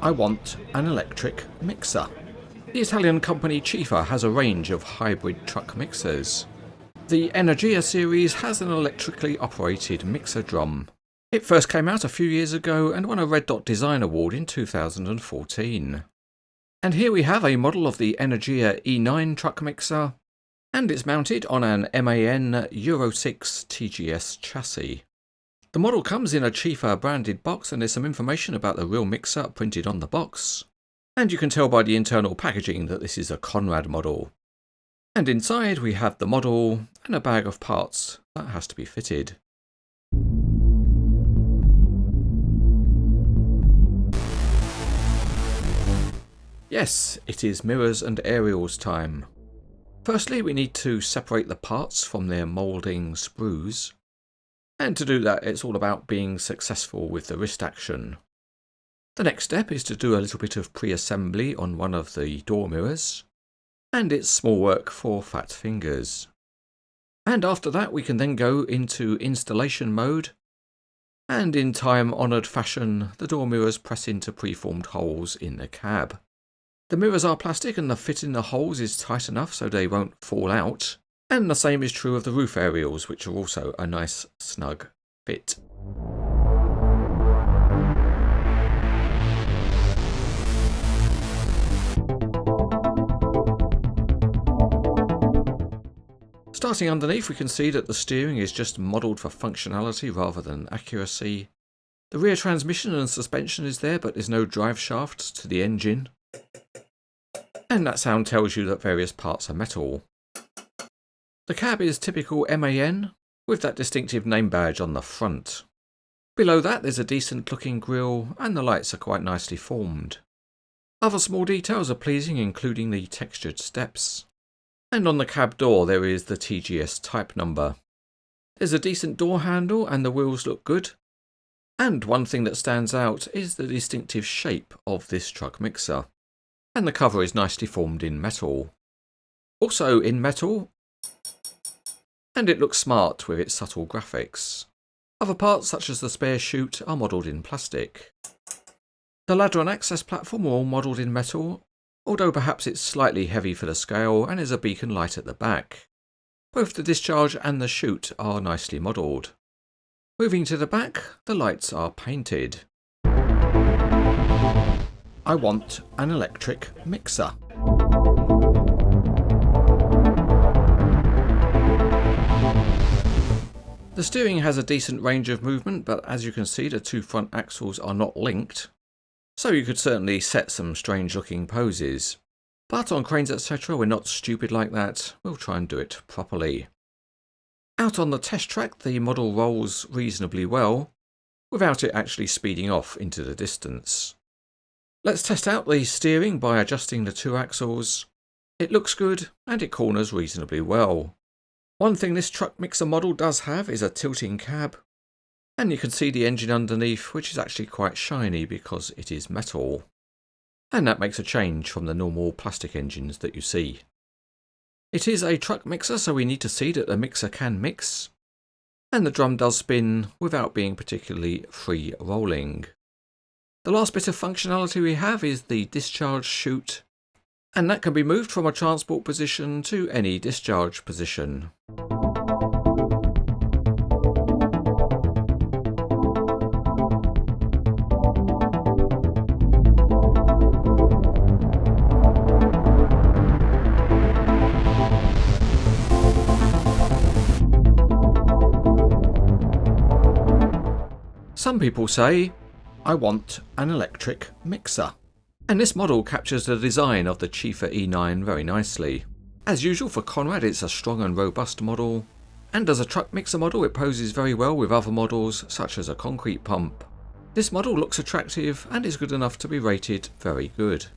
I want an electric mixer. The Italian company CIFA has a range of hybrid truck mixers. The Energya series has an electrically operated mixer drum. It first came out a few years ago and won a Red Dot Design Award in 2014. And here we have a model of the Energya E9 truck mixer, and it's mounted on an MAN Euro 6 TGS chassis. The model comes in a CIFA branded box, and there's some information about the real mixer printed on the box. And you can tell by the internal packaging that this is a Conrad model. And inside we have the model and a bag of parts that has to be fitted. Yes, it is mirrors and aerials time. Firstly, we need to separate the parts from their moulding sprues. And to do that, it's all about being successful with the wrist action. The next step is to do a little bit of pre-assembly on one of the door mirrors, and it's small work for fat fingers. And after that, we can then go into installation mode, and in time-honoured fashion, the door mirrors press into preformed holes in the cab. The mirrors are plastic and the fit in the holes is tight enough so they won't fall out. And the same is true of the roof aerials, which are also a nice snug fit. Starting underneath, we can see that the steering is just modelled for functionality rather than accuracy. The rear transmission and suspension is there, but there's no drive shaft to the engine. And that sound tells you that various parts are metal. The cab is typical MAN, with that distinctive name badge on the front. Below that there's a decent looking grille, and the lights are quite nicely formed. Other small details are pleasing, including the textured steps. And on the cab door there is the TGS type number. There's a decent door handle and the wheels look good. And one thing that stands out is the distinctive shape of this truck mixer. And the cover is nicely formed in metal. Also in metal, and it looks smart with its subtle graphics. Other parts such as the spare chute are modelled in plastic. The ladder and access platform are all modelled in metal, although perhaps it's slightly heavy for the scale, and there's a beacon light at the back. Both the discharge and the chute are nicely modelled. Moving to the back, the lights are painted. I want an electric mixer. The steering has a decent range of movement, but as you can see the two front axles are not linked, so you could certainly set some strange looking poses. But on cranes etc we're not stupid like that, we'll try and do it properly. Out on the test track the model rolls reasonably well, without it actually speeding off into the distance. Let's test out the steering by adjusting the two axles. It looks good and it corners reasonably well. One thing this truck mixer model does have is a tilting cab, and you can see the engine underneath, which is actually quite shiny because it is metal. And that makes a change from the normal plastic engines that you see. It is a truck mixer, so we need to see that the mixer can mix, and the drum does spin without being particularly free rolling. The last bit of functionality we have is the discharge chute, and that can be moved from a transport position to any discharge position. Some people say, I want an electric mixer. And this model captures the design of the CIFA E9 very nicely. As usual for Conrad, it's a strong and robust model, and as a truck mixer model it poses very well with other models such as a concrete pump. This model looks attractive and is good enough to be rated very good.